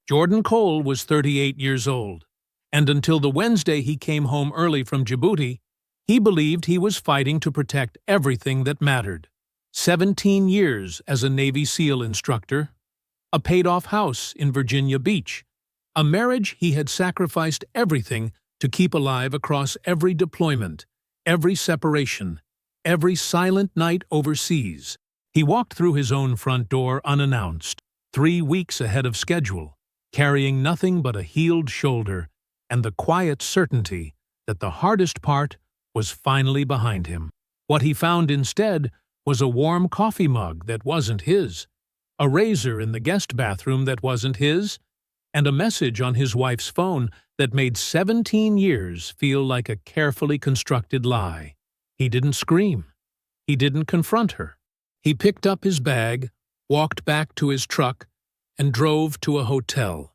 Jordan Cole was 38 years old, and until the Wednesday he came home early from Djibouti, he believed he was fighting to protect everything that mattered. 17 years as a Navy SEAL instructor, a paid-off house in Virginia Beach, a marriage he had sacrificed everything to keep alive across every deployment, every separation, every silent night overseas. He walked through his own front door unannounced, 3 weeks ahead of schedule, carrying nothing but a healed shoulder and the quiet certainty that the hardest part was finally behind him. What he found instead was a warm coffee mug that wasn't his, a razor in the guest bathroom that wasn't his, and a message on his wife's phone that made 17 years feel like a carefully constructed lie. He didn't scream. He didn't confront her. He picked up his bag, walked back to his truck, and drove to a hotel.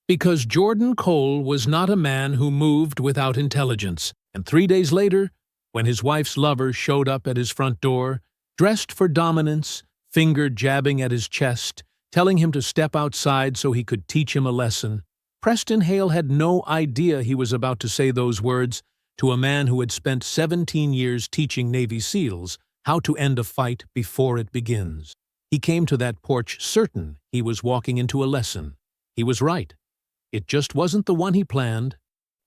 Because Jordan Cole was not a man who moved without intelligence, and 3 days later, when his wife's lover showed up at his front door, dressed for dominance, finger jabbing at his chest, telling him to step outside so he could teach him a lesson, Preston Hale had no idea he was about to say those words to a man who had spent 17 years teaching Navy SEALs how to end a fight before it begins. He came to that porch certain he was walking into a lesson. He was right. It just wasn't the one he planned.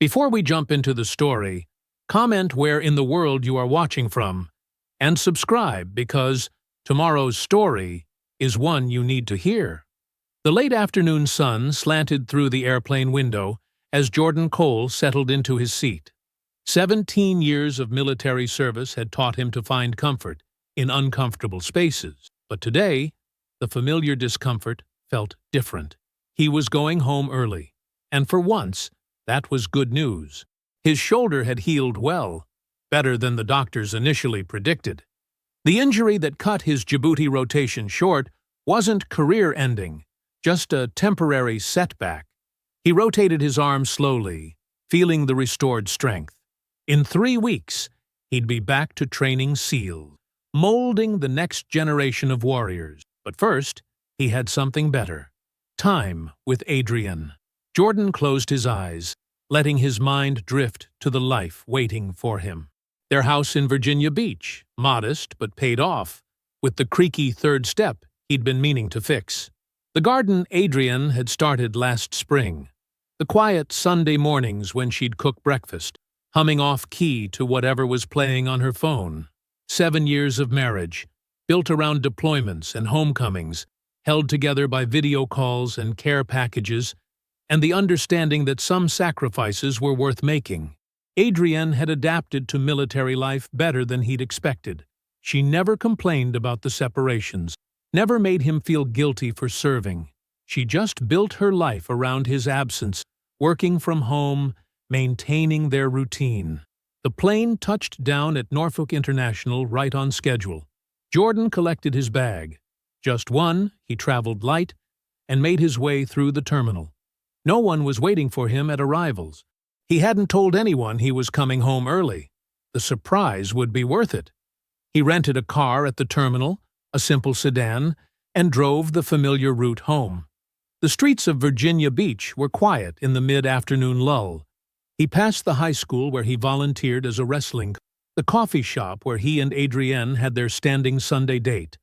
Before we jump into the story, comment where in the world you are watching from, and subscribe because tomorrow's story is one you need to hear. The late afternoon sun slanted through the airplane window as Jordan Cole settled into his seat. 17 years of military service had taught him to find comfort in uncomfortable spaces, but today, the familiar discomfort felt different. He was going home early, and for once, that was good news. His shoulder had healed well, better than the doctors initially predicted. The injury that cut his Djibouti rotation short wasn't career-ending, just a temporary setback. He rotated his arm slowly, feeling the restored strength. In 3 weeks, he'd be back to training SEALs, molding the next generation of warriors. But first, he had something better. Time with Adrienne. Jordan closed his eyes, letting his mind drift to the life waiting for him. Their house in Virginia Beach, modest but paid off, with the creaky third step he'd been meaning to fix. The garden Adrienne had started last spring. The quiet Sunday mornings when she'd cook breakfast, humming off-key to whatever was playing on her phone. 7 years of marriage, built around deployments and homecomings, held together by video calls and care packages, and the understanding that some sacrifices were worth making. Adrienne had adapted to military life better than he'd expected. She never complained about the separations, never made him feel guilty for serving. She just built her life around his absence, working from home, maintaining their routine. The plane touched down at Norfolk International right on schedule. Jordan collected his bag. Just one, he traveled light, and made his way through the terminal. No one was waiting for him at arrivals. He hadn't told anyone he was coming home early. The surprise would be worth it. He rented a car at the terminal, a simple sedan, and drove the familiar route home. The streets of Virginia Beach were quiet in the mid-afternoon lull. He passed the high school where he volunteered as a wrestling coach, the coffee shop where he and Adrienne had their standing Sunday date,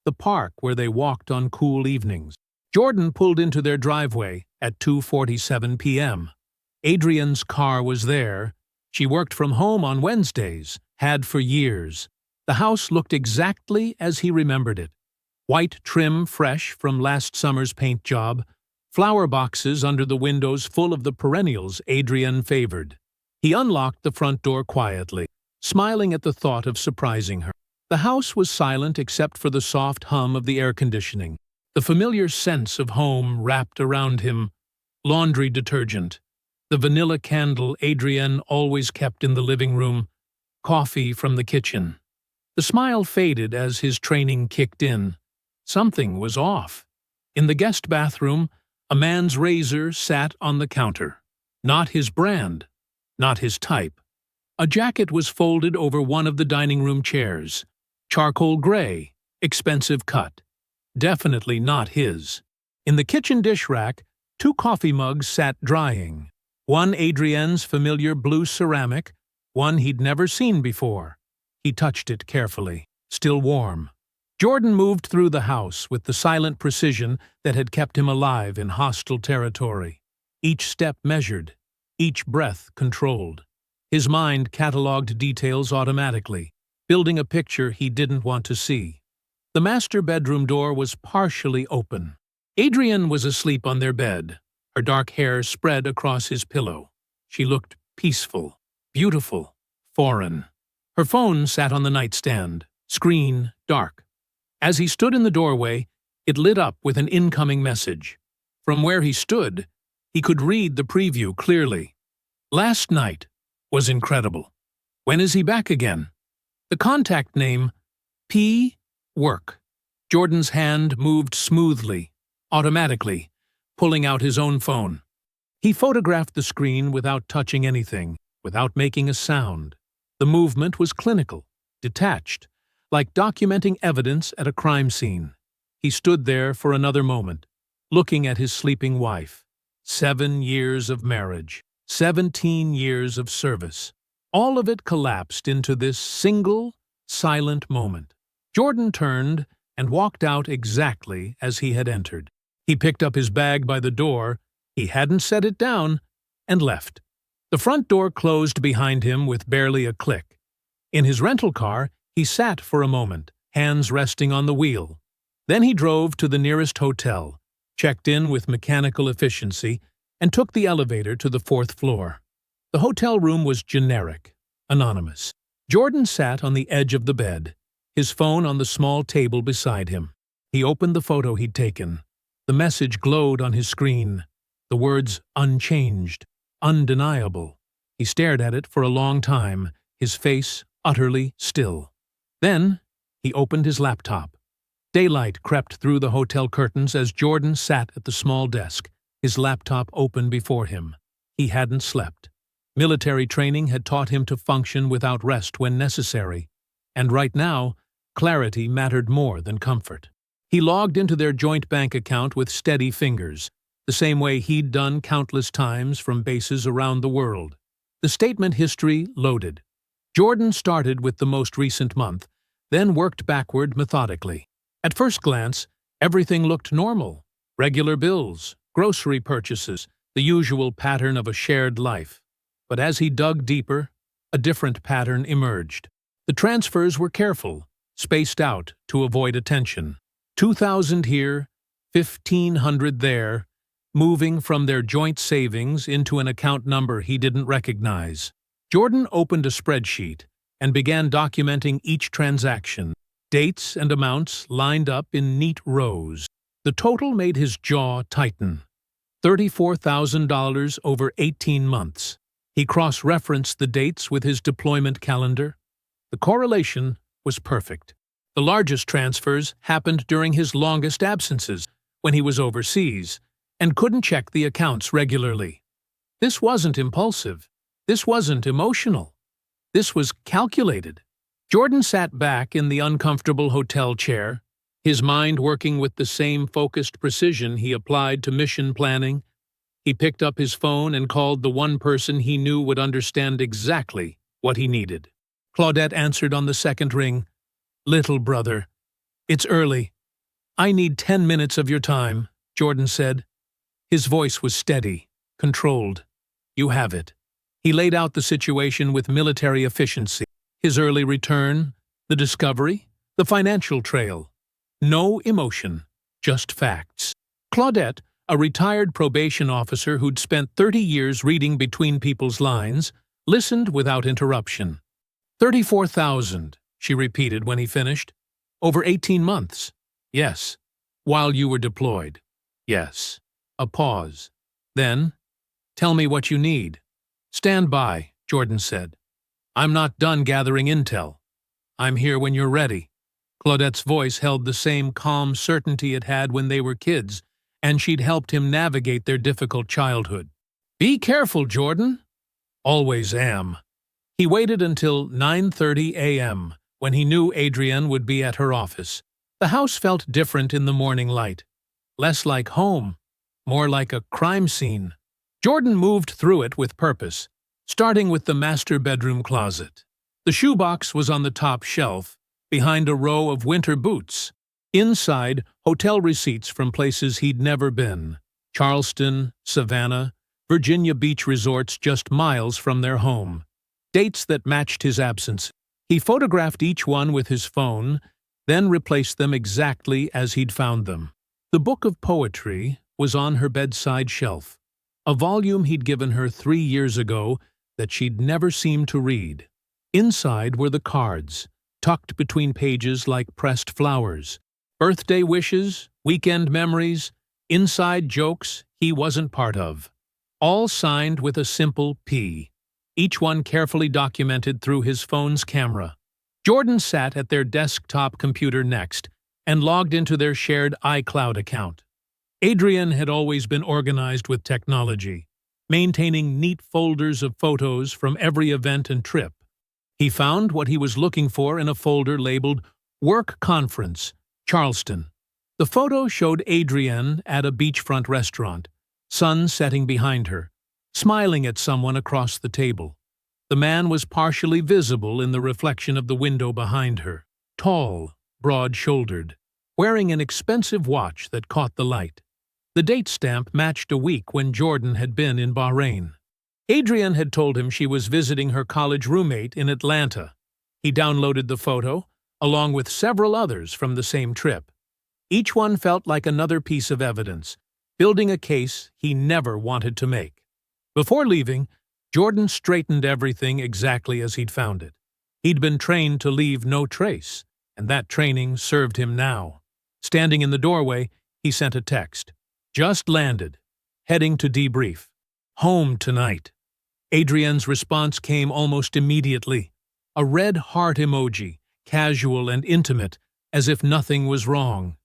the park where they walked on cool evenings. Jordan pulled into their driveway at 2:47 p.m. Adrienne's car was there. She worked from home on Wednesdays, had for years. The house looked exactly as he remembered it. White trim fresh from last summer's paint job, flower boxes under the windows full of the perennials Adrienne favored. He unlocked the front door quietly, smiling at the thought of surprising her. The house was silent except for the soft hum of the air conditioning. The familiar sense of home wrapped around him. Laundry detergent. The vanilla candle Adrienne always kept in the living room. Coffee from the kitchen. The smile faded as his training kicked in. Something was off. In the guest bathroom, a man's razor sat on the counter. Not his brand. Not his type. A jacket was folded over one of the dining room chairs. Charcoal gray. Expensive cut. Definitely not his. In the kitchen dish rack, Two coffee mugs sat drying. One Adrienne's familiar blue ceramic, one he'd never seen before. He touched it carefully, still warm. Jordan moved through the house with the silent precision that had kept him alive in hostile territory. Each step measured, each breath controlled. His mind catalogued details automatically, building a picture he didn't want to see. The master bedroom door was partially open. Adrienne was asleep on their bed, her dark hair spread across his pillow. She looked peaceful, beautiful, foreign. Her phone sat on the nightstand, screen dark. As he stood in the doorway, it lit up with an incoming message. From where he stood, he could read the preview clearly. Last night was incredible. When is he back again? The contact name, P. Work. Jordan's hand moved smoothly, automatically, pulling out his own phone. He photographed the screen without touching anything, without making a sound. The movement was clinical, detached, like documenting evidence at a crime scene. He stood there for another moment, looking at his sleeping wife. 7 years of marriage, 17 years of service. All of it collapsed into this single, silent moment. Jordan turned and walked out exactly as he had entered. He picked up his bag by the door, he hadn't set it down, and left. The front door closed behind him with barely a click. In his rental car, he sat for a moment, hands resting on the wheel. Then he drove to the nearest hotel, checked in with mechanical efficiency, and took the elevator to the 4th floor. The hotel room was generic, anonymous. Jordan sat on the edge of the bed, his phone on the small table beside him. He opened the photo he'd taken. The message glowed on his screen, the words unchanged, undeniable. He stared at it for a long time, his face utterly still. Then, he opened his laptop. Daylight crept through the hotel curtains as Jordan sat at the small desk, his laptop open before him. He hadn't slept. Military training had taught him to function without rest when necessary, and right now, clarity mattered more than comfort. He logged into their joint bank account with steady fingers, the same way he'd done countless times from bases around the world. The statement history loaded. Jordan started with the most recent month, then worked backward methodically. At first glance, everything looked normal. Regular bills, grocery purchases, the usual pattern of a shared life. But as he dug deeper, a different pattern emerged. The transfers were careful, spaced out to avoid attention. 2,000 here, 1,500 there, moving from their joint savings into an account number he didn't recognize. Jordan opened a spreadsheet and began documenting each transaction. Dates and amounts lined up in neat rows. The total made his jaw tighten. $34,000 over 18 months. He cross-referenced the dates with his deployment calendar. The correlation was perfect. The largest transfers happened during his longest absences, when he was overseas, and couldn't check the accounts regularly. This wasn't impulsive. This wasn't emotional. This was calculated. Jordan sat back in the uncomfortable hotel chair, his mind working with the same focused precision he applied to mission planning. He picked up his phone and called the one person he knew would understand exactly what he needed. Claudette answered on the second ring. "Little brother, it's early. I need 10 minutes of your time," Jordan said. His voice was steady, controlled. "You have it." He laid out the situation with military efficiency. His early return, the discovery, the financial trail. No emotion, just facts. Claudette, a retired probation officer who'd spent 30 years reading between people's lines, listened without interruption. 34,000, she repeated when he finished. Over 18 months. Yes. While you were deployed. Yes. A pause. Then, "Tell me what you need." "Stand by," Jordan said. "I'm not done gathering intel. I'm here when you're ready." Claudette's voice held the same calm certainty it had when they were kids, and she'd helped him navigate their difficult childhood. "Be careful, Jordan." "Always am." He waited until 9:30 a.m., when he knew Adrienne would be at her office. The house felt different in the morning light. Less like home, more like a crime scene. Jordan moved through it with purpose, starting with the master bedroom closet. The shoebox was on the top shelf, behind a row of winter boots. Inside, hotel receipts from places he'd never been: Charleston, Savannah, Virginia Beach resorts just miles from their home. Dates that matched his absence. He photographed each one with his phone, then replaced them exactly as he'd found them. The book of poetry was on her bedside shelf, a volume he'd given her 3 years ago that she'd never seemed to read. Inside were the cards, tucked between pages like pressed flowers. Birthday wishes, weekend memories, inside jokes he wasn't part of. All signed with a simple P, each one carefully documented through his phone's camera. Jordan sat at their desktop computer next and logged into their shared iCloud account. Adrian had always been organized with technology, maintaining neat folders of photos from every event and trip. He found what he was looking for in a folder labeled Work Conference, Charleston. The photo showed Adrienne at a beachfront restaurant, sun setting behind her, smiling at someone across the table. The man was partially visible in the reflection of the window behind her, tall, broad-shouldered, wearing an expensive watch that caught the light. The date stamp matched a week when Jordan had been in Bahrain. Adrienne had told him she was visiting her college roommate in Atlanta. He downloaded the photo, along with several others from the same trip. Each one felt like another piece of evidence, building a case he never wanted to make. Before leaving, Jordan straightened everything exactly as he'd found it. He'd been trained to leave no trace, and that training served him now. Standing in the doorway, he sent a text. Just landed. Heading to debrief. Home tonight. Adrienne's response came almost immediately. A red heart emoji, casual and intimate, as if nothing was wrong.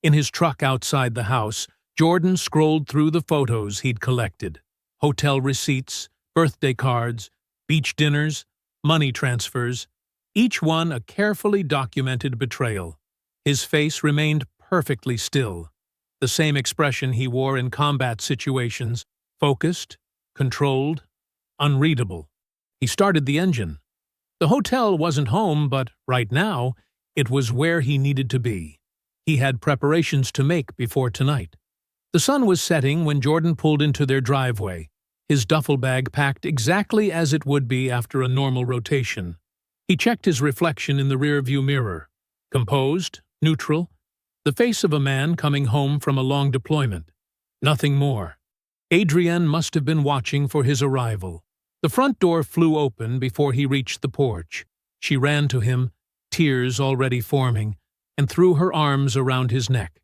In his truck outside the house, Jordan scrolled through the photos he'd collected. Hotel receipts, birthday cards, beach dinners, money transfers, each one a carefully documented betrayal. His face remained perfectly still, the same expression he wore in combat situations, focused, controlled, unreadable. He started the engine. The hotel wasn't home, but right now, it was where he needed to be. He had preparations to make before tonight. The sun was setting when Jordan pulled into their driveway, his duffel bag packed exactly as it would be after a normal rotation. He checked his reflection in the rearview mirror. Composed, neutral, the face of a man coming home from a long deployment. Nothing more. Adrienne must have been watching for his arrival. The front door flew open before he reached the porch. She ran to him, tears already forming, and threw her arms around his neck.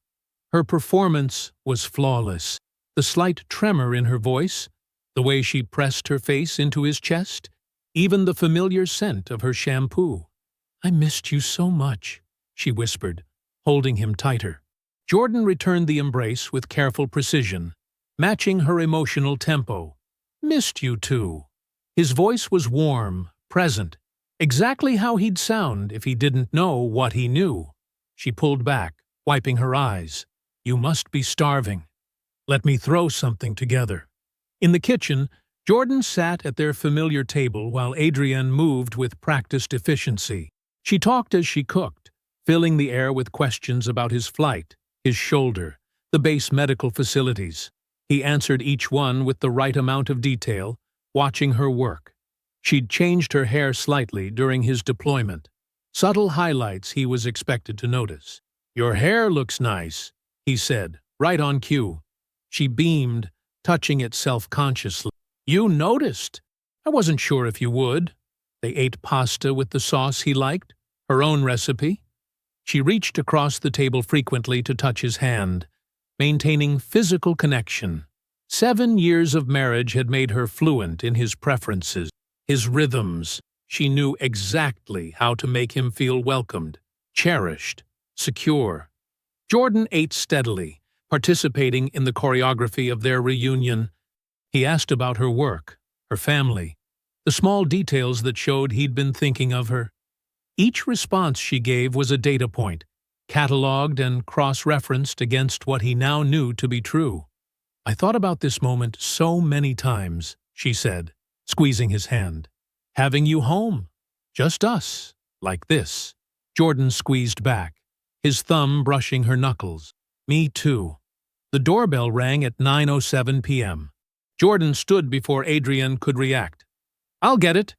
Her performance was flawless. The slight tremor in her voice, the way she pressed her face into his chest, even the familiar scent of her shampoo. "I missed you so much," she whispered, holding him tighter. Jordan returned the embrace with careful precision, matching her emotional tempo. "Missed you too." His voice was warm, present, exactly how he'd sound if he didn't know what he knew. She pulled back, wiping her eyes. "You must be starving. Let me throw something together." In the kitchen, Jordan sat at their familiar table while Adrienne moved with practiced efficiency. She talked as she cooked, filling the air with questions about his flight, his shoulder, the base medical facilities. He answered each one with the right amount of detail, watching her work. She'd changed her hair slightly during his deployment. Subtle highlights he was expected to notice. "Your hair looks nice," he said, right on cue. She beamed, touching it self-consciously. "You noticed. I wasn't sure if you would." They ate pasta with the sauce he liked, her own recipe. She reached across the table frequently to touch his hand, maintaining physical connection. 7 years of marriage had made her fluent in his preferences, his rhythms. She knew exactly how to make him feel welcomed, cherished, secure. Jordan ate steadily, participating in the choreography of their reunion. He asked about her work, her family, the small details that showed he'd been thinking of her. Each response she gave was a data point, catalogued and cross-referenced against what he now knew to be true. I thought about this moment so many times, she said, squeezing his hand. Having you home. Just us. Like this. Jordan squeezed back, his thumb brushing her knuckles. Me too. The doorbell rang at 9:07 p.m. Jordan stood before Adrian could react. I'll get it.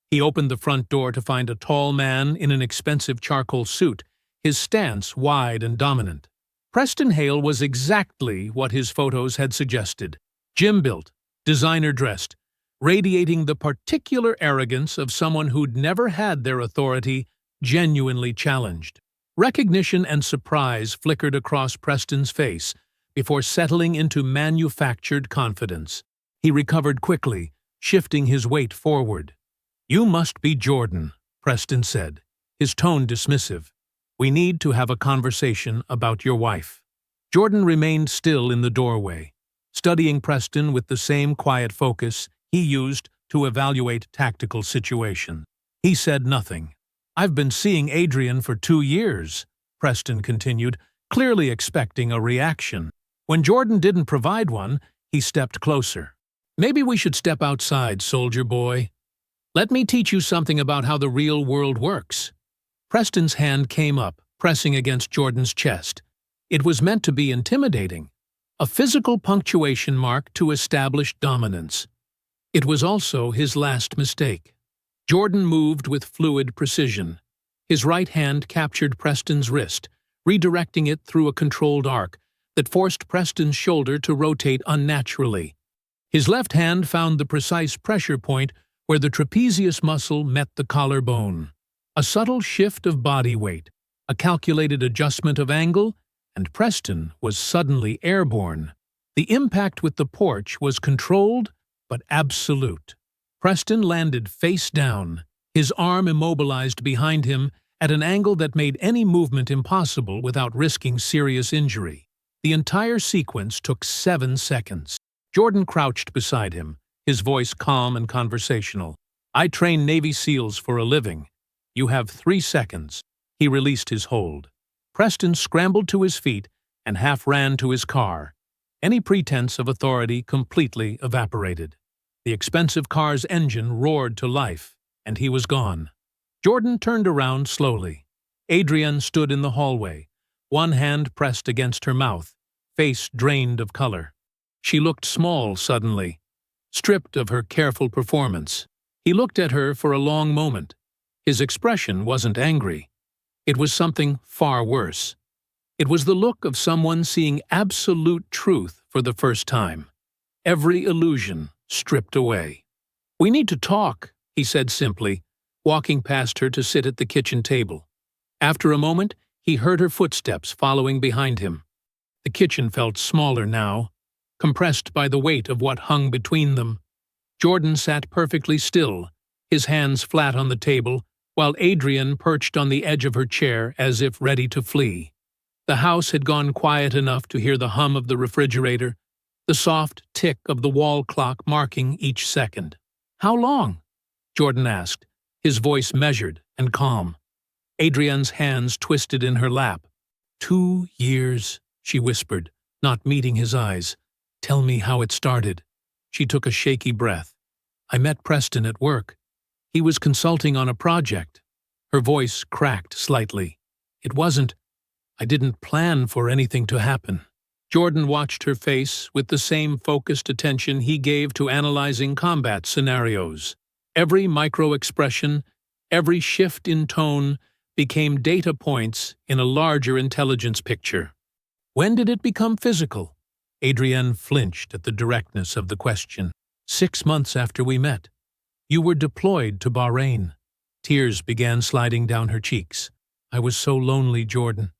He opened the front door to find a tall man in an expensive charcoal suit, his stance wide and dominant. Preston Hale was exactly what his photos had suggested. Gym-built, designer-dressed, radiating the particular arrogance of someone who'd never had their authority genuinely challenged. Recognition and surprise flickered across Preston's face before settling into manufactured confidence. He recovered quickly, shifting his weight forward. You must be Jordan, Preston said, his tone dismissive. We need to have a conversation about your wife. Jordan remained still in the doorway, studying Preston with the same quiet focus he used to evaluate tactical situations. He said nothing. I've been seeing Adrian for 2 years, Preston continued, clearly expecting a reaction. When Jordan didn't provide one, he stepped closer. Maybe we should step outside, soldier boy. Let me teach you something about how the real world works. Preston's hand came up, pressing against Jordan's chest. It was meant to be intimidating, a physical punctuation mark to establish dominance. It was also his last mistake. Jordan moved with fluid precision. His right hand captured Preston's wrist, redirecting it through a controlled arc that forced Preston's shoulder to rotate unnaturally. His left hand found the precise pressure point where the trapezius muscle met the collarbone. A subtle shift of body weight, a calculated adjustment of angle, and Preston was suddenly airborne. The impact with the porch was controlled but absolute. Preston landed face down, his arm immobilized behind him at an angle that made any movement impossible without risking serious injury. The entire sequence took 7 seconds. Jordan crouched beside him, his voice calm and conversational. I train Navy SEALs for a living. You have 3 seconds. He released his hold. Preston scrambled to his feet and half ran to his car. Any pretense of authority completely evaporated. The expensive car's engine roared to life, and he was gone. Jordan turned around slowly. Adrian stood in the hallway, one hand pressed against her mouth, face drained of color. She looked small suddenly, stripped of her careful performance. He looked at her for a long moment. His expression wasn't angry. It was something far worse. It was the look of someone seeing absolute truth for the first time. Every illusion stripped away. We need to talk, he said simply, walking past her to sit at the kitchen table. After a moment, he heard her footsteps following behind him. The kitchen felt smaller now, compressed by the weight of what hung between them. Jordan sat perfectly still, his hands flat on the table, while Adrian perched on the edge of her chair as if ready to flee. The house had gone quiet enough to hear the hum of the refrigerator, the soft tick of the wall clock marking each second. How long? Jordan asked, his voice measured and calm. Adrian's hands twisted in her lap. 2 years, she whispered, not meeting his eyes. Tell me how it started. She took a shaky breath. I met Preston at work. He was consulting on a project. Her voice cracked slightly. I didn't plan for anything to happen. Jordan watched her face with the same focused attention he gave to analyzing combat scenarios. Every micro-expression, every shift in tone became data points in a larger intelligence picture. When did it become physical? Adrienne flinched at the directness of the question. 6 months after we met. You were deployed to Bahrain. Tears began sliding down her cheeks. I was so lonely, Jordan.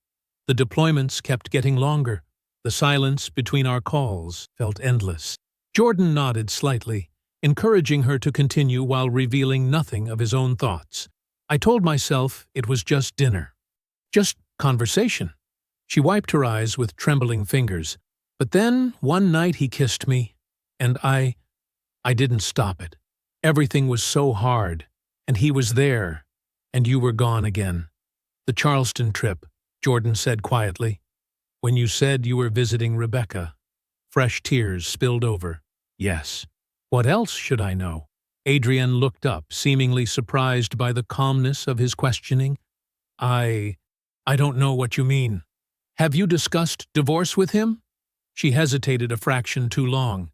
The deployments kept getting longer. The silence between our calls felt endless. Jordan nodded slightly, encouraging her to continue while revealing nothing of his own thoughts. I told myself it was just dinner. Just conversation. She wiped her eyes with trembling fingers. But then, one night he kissed me, and I didn't stop it. Everything was so hard, and he was there, and you were gone again. The Charleston trip, Jordan said quietly. When you said you were visiting Rebecca. Fresh tears spilled over. Yes. What else should I know? Adrian looked up, seemingly surprised by the calmness of his questioning. I don't know what you mean. Have you discussed divorce with him? She hesitated a fraction too long.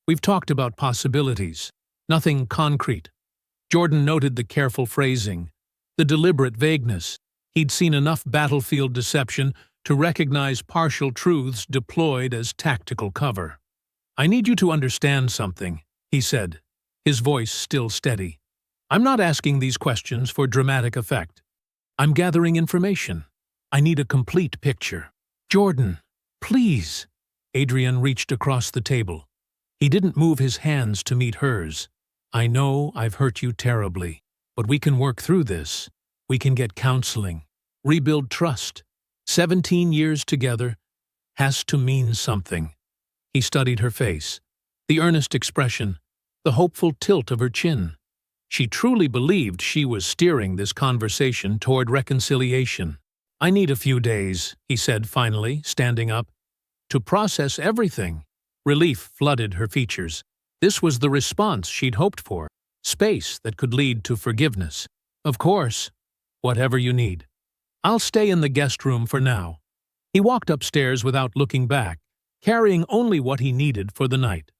We've talked about possibilities. Nothing concrete. Jordan noted the careful phrasing, the deliberate vagueness. He'd seen enough battlefield deception to recognize partial truths deployed as tactical cover. I need you to understand something, he said, his voice still steady. I'm not asking these questions for dramatic effect. I'm gathering information. I need a complete picture. Jordan, please. Adrian reached across the table. He didn't move his hands to meet hers. I know I've hurt you terribly, but we can work through this. We can get counseling, rebuild trust. 17 years together has to mean something. He studied her face, the earnest expression, the hopeful tilt of her chin. She truly believed she was steering this conversation toward reconciliation. I need a few days, he said finally, standing up, to process everything. Relief flooded her features. This was the response she'd hoped for, space that could lead to forgiveness. Of course, whatever you need. I'll stay in the guest room for now. He walked upstairs without looking back, carrying only what he needed for the night.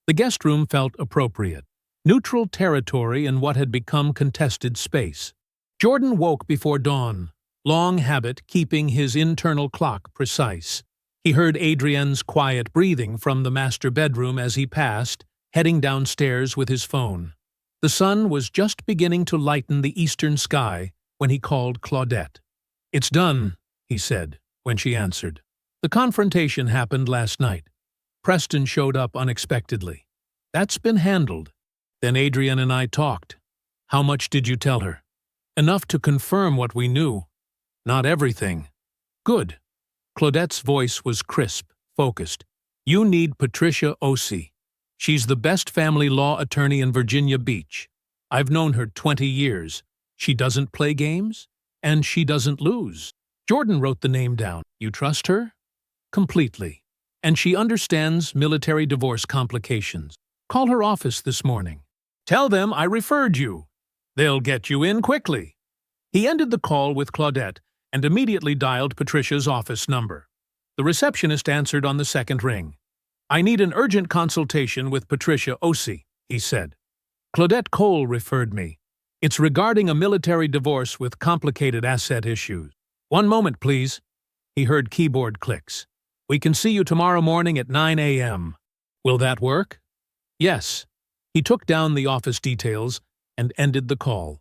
The guest room felt appropriate, neutral territory in what had become contested space. Jordan woke before dawn, long habit keeping his internal clock precise. He heard Adrian's quiet breathing from the master bedroom as he passed, heading downstairs with his phone. The sun was just beginning to lighten the eastern sky when he called Claudette. It's done, he said, when she answered. The confrontation happened last night. Preston showed up unexpectedly. That's been handled. Then Adrian and I talked. How much did you tell her? Enough to confirm what we knew. Not everything. Good. Claudette's voice was crisp, focused. You need Patricia Osei. She's the best family law attorney in Virginia Beach. I've known her 20 years. She doesn't play games, and she doesn't lose. Jordan wrote the name down. You trust her? Completely. And she understands military divorce complications. Call her office this morning. Tell them I referred you. They'll get you in quickly. He ended the call with Claudette and immediately dialed Patricia's office number. The receptionist answered on the second ring. I need an urgent consultation with Patricia Osei, he said. Claudette Cole referred me. It's regarding a military divorce with complicated asset issues. One moment, please. He heard keyboard clicks. We can see you tomorrow morning at 9 a.m. Will that work? Yes. He took down the office details and ended the call.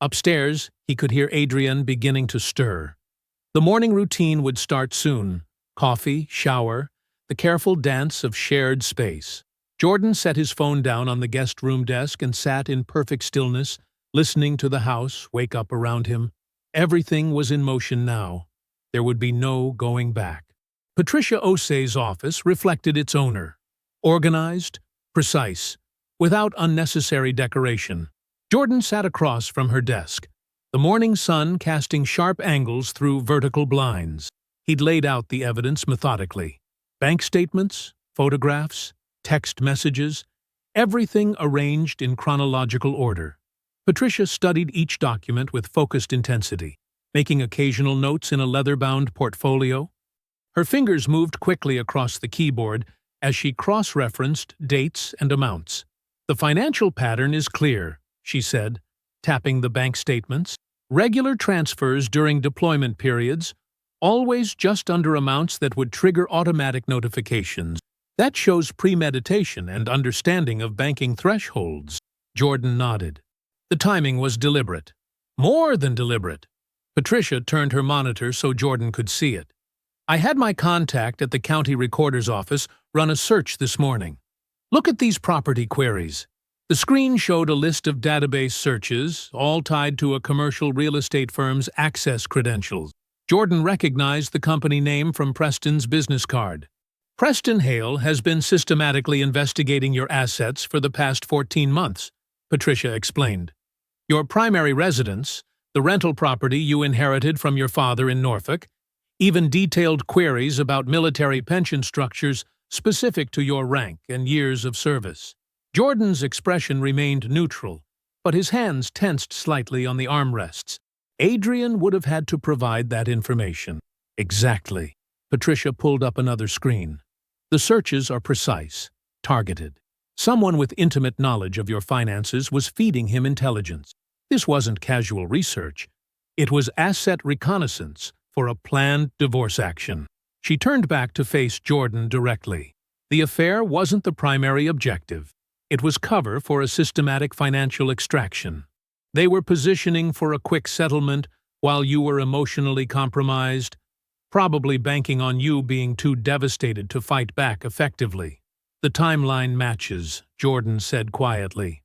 Upstairs, he could hear Adrian beginning to stir. The morning routine would start soon. Coffee, shower, the careful dance of shared space. Jordan set his phone down on the guest room desk and sat in perfect stillness, listening to the house wake up around him. Everything was in motion now. There would be no going back. Patricia Osei's office reflected its owner. Organized, precise, without unnecessary decoration. Jordan sat across from her desk, the morning sun casting sharp angles through vertical blinds. He'd laid out the evidence methodically. Bank statements, photographs, text messages, everything arranged in chronological order. Patricia studied each document with focused intensity, making occasional notes in a leather-bound portfolio. Her fingers moved quickly across the keyboard as she cross-referenced dates and amounts. The financial pattern is clear, she said, tapping the bank statements. Regular transfers during deployment periods, always just under amounts that would trigger automatic notifications. That shows premeditation and understanding of banking thresholds. Jordan nodded. The timing was deliberate. More than deliberate. Patricia turned her monitor so Jordan could see it. I had my contact at the county recorder's office run a search this morning. Look at these property queries. The screen showed a list of database searches, all tied to a commercial real estate firm's access credentials. Jordan recognized the company name from Preston's business card. Preston Hale has been systematically investigating your assets for the past 14 months, Patricia explained. Your primary residence, the rental property you inherited from your father in Norfolk, even detailed queries about military pension structures specific to your rank and years of service. Jordan's expression remained neutral, but his hands tensed slightly on the armrests. Adrian would have had to provide that information. Exactly. Patricia pulled up another screen. The searches are precise, targeted. Someone with intimate knowledge of your finances was feeding him intelligence. This wasn't casual research. It was asset reconnaissance for a planned divorce action. She turned back to face Jordan directly. The affair wasn't the primary objective. It was cover for a systematic financial extraction. They were positioning for a quick settlement while you were emotionally compromised, probably banking on you being too devastated to fight back effectively. The timeline matches, Jordan said quietly.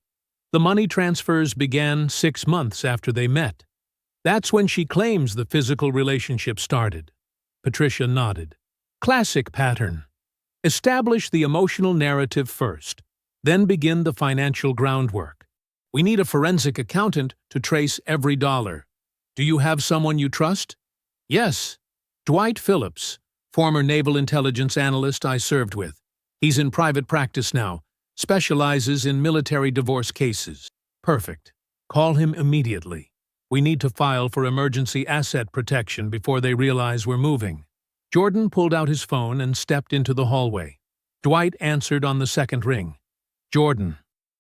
The money transfers began 6 months after they met. That's when she claims the physical relationship started. Patricia nodded. Classic pattern. Establish the emotional narrative first, then begin the financial groundwork. We need a forensic accountant to trace every dollar. Do you have someone you trust? Yes. Dwight Phillips, former naval intelligence analyst I served with. He's in private practice now, specializes in military divorce cases. Perfect. Call him immediately. We need to file for emergency asset protection before they realize we're moving. Jordan pulled out his phone and stepped into the hallway. Dwight answered on the second ring. Jordan,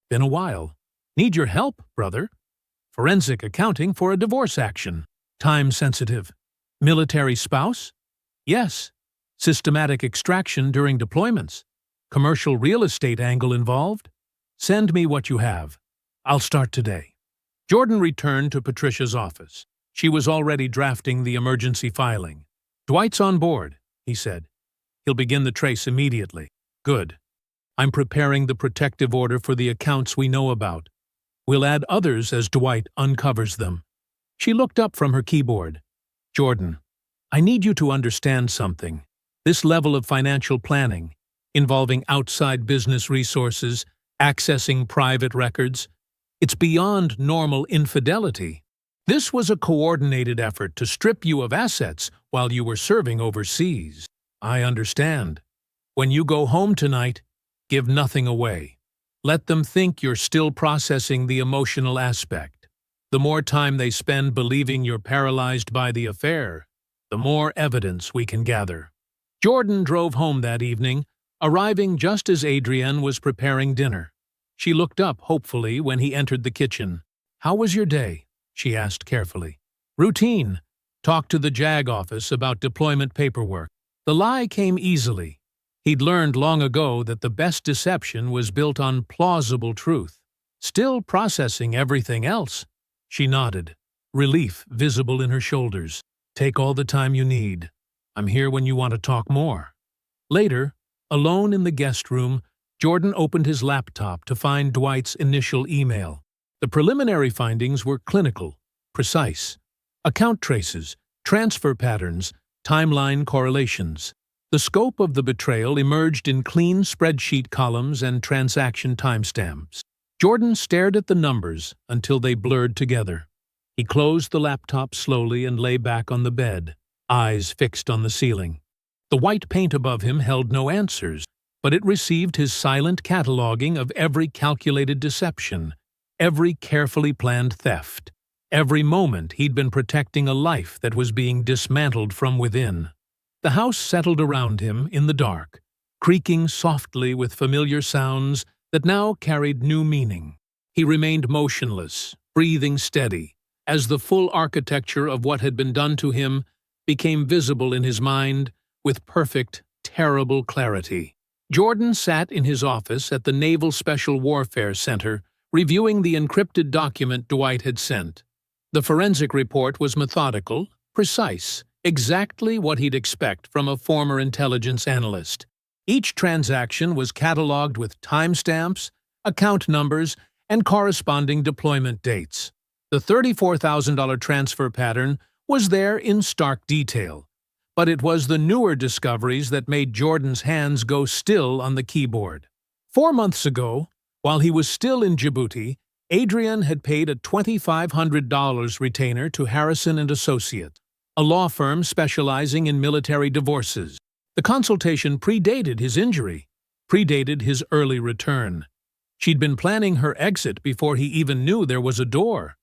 been a while. Need your help, brother. Forensic accounting for a divorce action. Time sensitive. Military spouse? Yes. Systematic extraction during deployments. Commercial real estate angle involved? Send me what you have. I'll start today. Jordan returned to Patricia's office. She was already drafting the emergency filing. Dwight's on board, he said. He'll begin the trace immediately. Good. I'm preparing the protective order for the accounts we know about. We'll add others as Dwight uncovers them. She looked up from her keyboard. Jordan, I need you to understand something. This level of financial planning, involving outside business resources, accessing private records, it's beyond normal infidelity. This was a coordinated effort to strip you of assets while you were serving overseas. I understand. When you go home tonight, give nothing away. Let them think you're still processing the emotional aspect. The more time they spend believing you're paralyzed by the affair, the more evidence we can gather. Jordan drove home that evening, arriving just as Adrienne was preparing dinner. She looked up hopefully when he entered the kitchen. How was your day? She asked carefully. Routine. Talked to the JAG office about deployment paperwork. The lie came easily. He'd learned long ago that the best deception was built on plausible truth. Still processing everything else. She nodded, relief visible in her shoulders. Take all the time you need. I'm here when you want to talk more. Later, alone in the guest room, Jordan opened his laptop to find Dwight's initial email. The preliminary findings were clinical, precise. Account traces, transfer patterns, timeline correlations. The scope of the betrayal emerged in clean spreadsheet columns and transaction timestamps. Jordan stared at the numbers until they blurred together. He closed the laptop slowly and lay back on the bed, eyes fixed on the ceiling. The white paint above him held no answers, but it received his silent cataloging of every calculated deception, every carefully planned theft. Every moment he'd been protecting a life that was being dismantled from within. The house settled around him in the dark, creaking softly with familiar sounds that now carried new meaning. He remained motionless, breathing steady, as the full architecture of what had been done to him became visible in his mind with perfect, terrible clarity. Jordan sat in his office at the Naval Special Warfare Center, reviewing the encrypted document Dwight had sent. The forensic report was methodical, precise, exactly what he'd expect from a former intelligence analyst. Each transaction was cataloged with timestamps, account numbers, and corresponding deployment dates. The $34,000 transfer pattern was there in stark detail, but it was the newer discoveries that made Jordan's hands go still on the keyboard. 4 months ago, while he was still in Djibouti, Adrian had paid a $2,500 retainer to Harrison and Associates, a law firm specializing in military divorces. The consultation predated his injury, predated his early return. She'd been planning her exit before he even knew there was a door.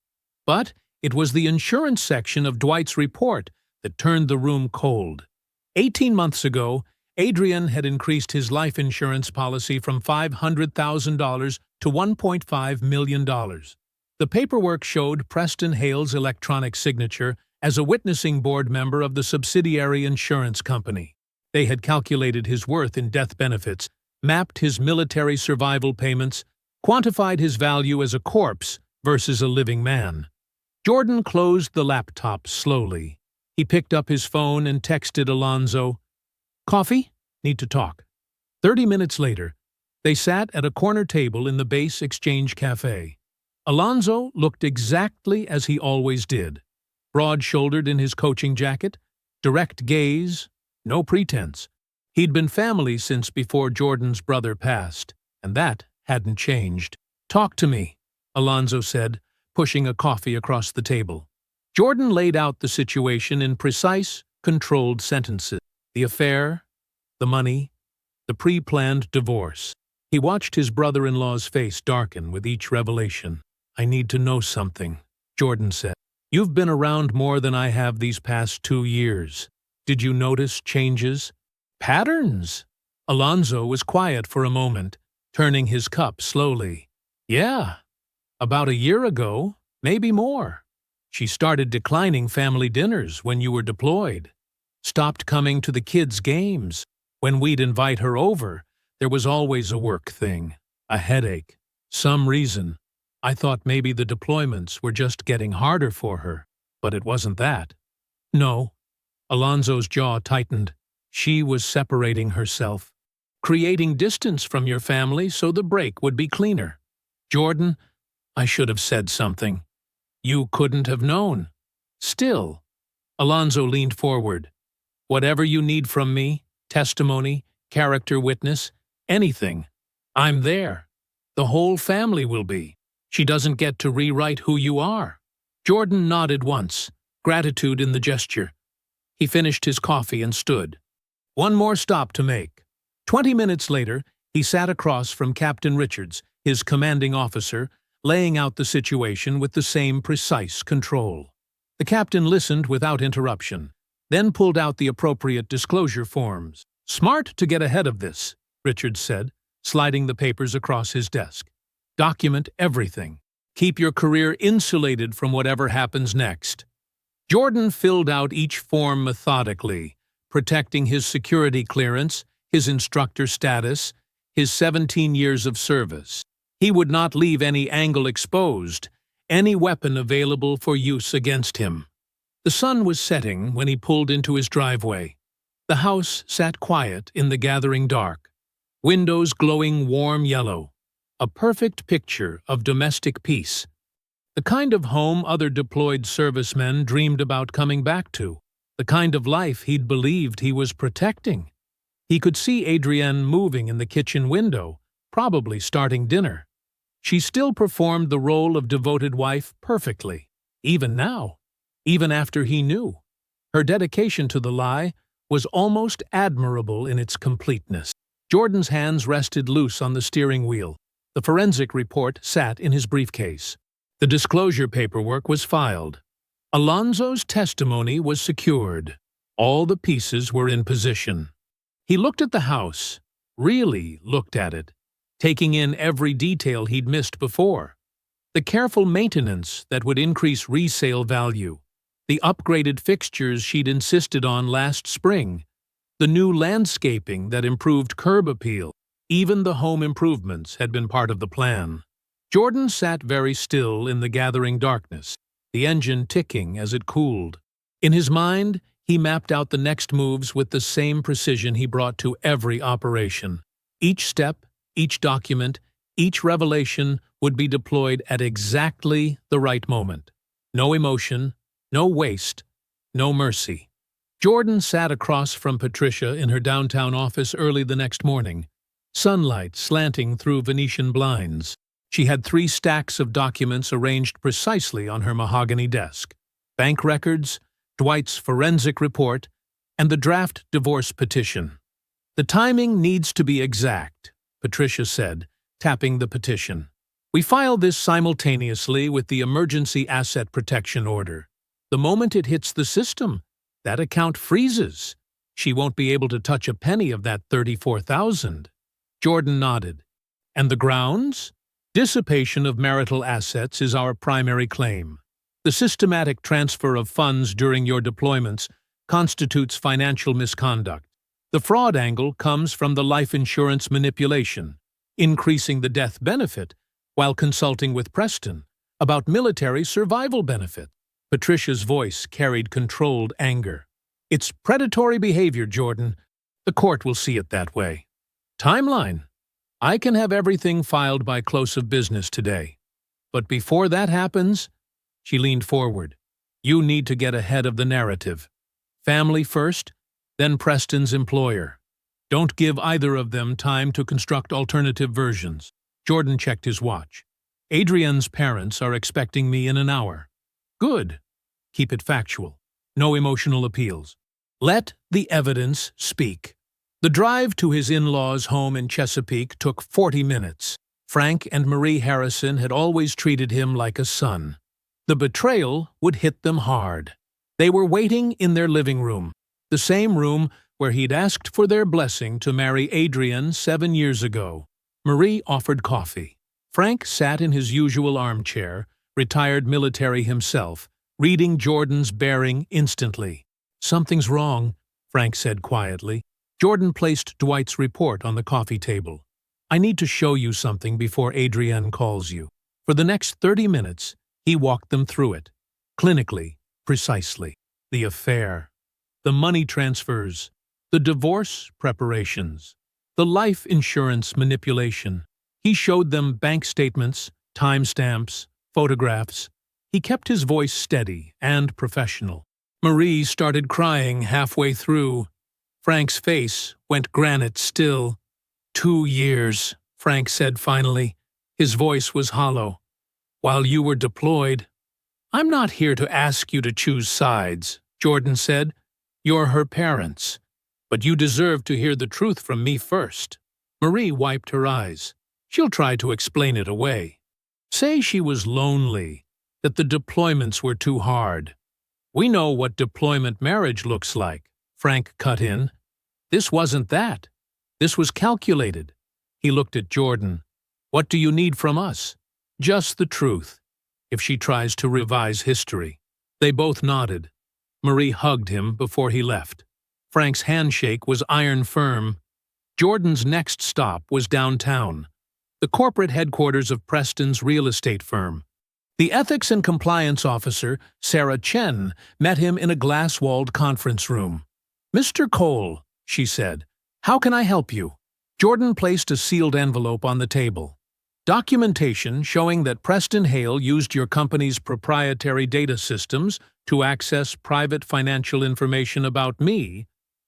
But it was the insurance section of Dwight's report that turned the room cold. 18 months ago, Adrian had increased his life insurance policy from $500,000 to $1.5 million. The paperwork showed Preston Hale's electronic signature as a witnessing board member of the subsidiary insurance company. They had calculated his worth in death benefits, mapped his military survival payments, quantified his value as a corpse versus a living man. Jordan closed the laptop slowly. He picked up his phone and texted Alonzo, "Coffee? Need to talk." 30 minutes later, they sat at a corner table in the Base Exchange Cafe. Alonzo looked exactly as he always did, broad-shouldered in his coaching jacket, direct gaze, no pretense. He'd been family since before Jordan's brother passed, and that hadn't changed. "Talk to me," Alonzo said, pushing a coffee across the table. Jordan laid out the situation in precise, controlled sentences. The affair, the money, the pre-planned divorce. He watched his brother-in-law's face darken with each revelation. "I need to know something," Jordan said. "You've been around more than I have these past 2 years. Did you notice changes? Patterns?" Alonzo was quiet for a moment, turning his cup slowly. "Yeah, about a year ago, maybe more. She started declining family dinners when you were deployed. Stopped coming to the kids' games. When we'd invite her over, there was always a work thing, a headache, some reason. I thought maybe the deployments were just getting harder for her, but it wasn't that." "No." Alonzo's jaw tightened. "She was separating herself, creating distance from your family so the break would be cleaner." "Jordan, I should have said something. You couldn't have known." "Still." Alonzo leaned forward. "Whatever you need from me, testimony, character witness, anything, I'm there. The whole family will be. She doesn't get to rewrite who you are." Jordan nodded once, gratitude in the gesture. He finished his coffee and stood. One more stop to make. 20 minutes later, he sat across from Captain Richards, his commanding officer, laying out the situation with the same precise control. The captain listened without interruption, then pulled out the appropriate disclosure forms. "Smart to get ahead of this," Richards said, sliding the papers across his desk. "Document everything. Keep your career insulated from whatever happens next." Jordan filled out each form methodically, protecting his security clearance, his instructor status, his 17 years of service. He would not leave any angle exposed, any weapon available for use against him. The sun was setting when he pulled into his driveway. The house sat quiet in the gathering dark, windows glowing warm yellow, a perfect picture of domestic peace. The kind of home other deployed servicemen dreamed about coming back to, the kind of life he'd believed he was protecting. He could see Adrienne moving in the kitchen window, probably starting dinner. She still performed the role of devoted wife perfectly, even now, even after he knew. Her dedication to the lie was almost admirable in its completeness. Jordan's hands rested loose on the steering wheel. The forensic report sat in his briefcase. The disclosure paperwork was filed. Alonzo's testimony was secured. All the pieces were in position. He looked at the house, really looked at it, taking in every detail he'd missed before. The careful maintenance that would increase resale value, the upgraded fixtures she'd insisted on last spring, the new landscaping that improved curb appeal, even the home improvements had been part of the plan. Jordan sat very still in the gathering darkness, the engine ticking as it cooled. In his mind, he mapped out the next moves with the same precision he brought to every operation. Each step, each document, each revelation would be deployed at exactly the right moment. No emotion, no waste, no mercy. Jordan sat across from Patricia in her downtown office early the next morning, sunlight slanting through Venetian blinds. She had 3 stacks of documents arranged precisely on her mahogany desk: bank records, Dwight's forensic report, and the draft divorce petition. The timing needs to be exact, Patricia said, tapping the petition. We file this simultaneously with the Emergency Asset Protection Order. The moment it hits the system, that account freezes. She won't be able to touch a penny of that $34,000. Jordan nodded. And the grounds? Dissipation of marital assets is our primary claim. The systematic transfer of funds during your deployments constitutes financial misconduct. The fraud angle comes from the life insurance manipulation, increasing the death benefit while consulting with Preston about military survival benefit. Patricia's voice carried controlled anger. It's predatory behavior, Jordan. The court will see it that way. Timeline. I can have everything filed by close of business today. But before that happens, she leaned forward. You need to get ahead of the narrative. Family first, then Preston's employer. Don't give either of them time to construct alternative versions. Jordan checked his watch. Adrian's parents are expecting me in an hour. Good. Keep it factual. No emotional appeals. Let the evidence speak. The drive to his in-laws' home in Chesapeake took 40 minutes. Frank and Marie Harrison had always treated him like a son. The betrayal would hit them hard. They were waiting in their living room, the same room where he'd asked for their blessing to marry Adrian 7 years ago. Marie offered coffee. Frank sat in his usual armchair, retired military himself, reading Jordan's bearing instantly. Something's wrong, Frank said quietly. Jordan placed Dwight's report on the coffee table. I need to show you something before Adrian calls you. For the next 30 minutes, he walked them through it. Clinically, precisely. The affair. The money transfers. The divorce preparations. The life insurance manipulation. He showed them bank statements, timestamps, photographs. He kept his voice steady and professional. Marie started crying halfway through. Frank's face went granite still. 2 years, Frank said finally. His voice was hollow. While you were deployed. I'm not here to ask you to choose sides, Jordan said. You're her parents. But you deserve to hear the truth from me first. Marie wiped her eyes. She'll try to explain it away. Say she was lonely, that the deployments were too hard. We know what deployment marriage looks like, Frank cut in. This wasn't that. This was calculated. He looked at Jordan. What do you need from us? Just the truth. If she tries to revise history. They both nodded. Marie hugged him before he left. Frank's handshake was iron firm. Jordan's next stop was downtown, the corporate headquarters of Preston's real estate firm. The ethics and compliance officer, Sarah Chen, met him in a glass-walled conference room. Mr. Cole, she said, how can I help you? Jordan placed a sealed envelope on the table. Documentation showing that Preston Hale used your company's proprietary data systems to access private financial information about me,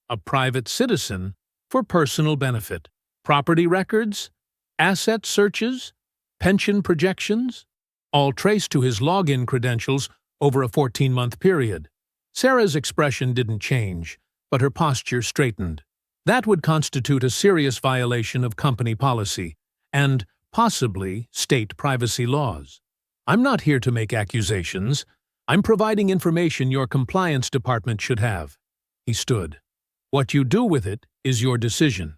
a private citizen, for personal benefit. Property records, asset searches, pension projections, all traced to his login credentials over a 14-month period. Sarah's expression didn't change, but her posture straightened. That would constitute a serious violation of company policy and possibly state privacy laws. I'm not here to make accusations. I'm providing information your compliance department should have. He stood. What you do with it is your decision.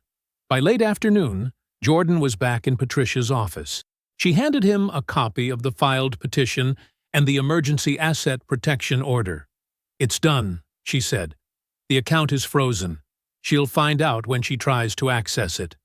By late afternoon, Jordan was back in Patricia's office. She handed him a copy of the filed petition and the Emergency Asset Protection Order. It's done, she said. The account is frozen. She'll find out when she tries to access it.